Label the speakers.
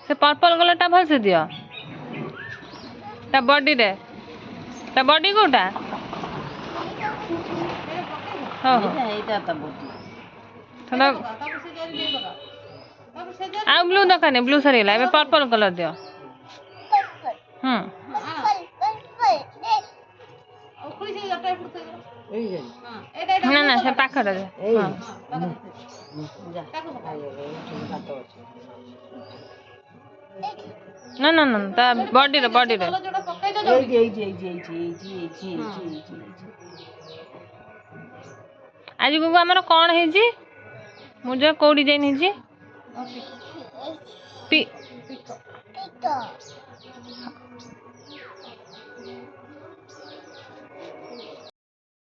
Speaker 1: से पर्पल कलरटा भल से दियो ता बॉडी रे ता बॉडी कोटा हो हो
Speaker 2: ଏଇଟା ତା ବଡି
Speaker 1: थोड़ा आ ब्लू दकाने ब्लू सरीला ए पर्पल कलर दियो ना ना से पाखरे हां ना ना ना ता बॉडी रे आज गुगु हमर कोन हे जी मुझे कोडी जाइन हे जी पी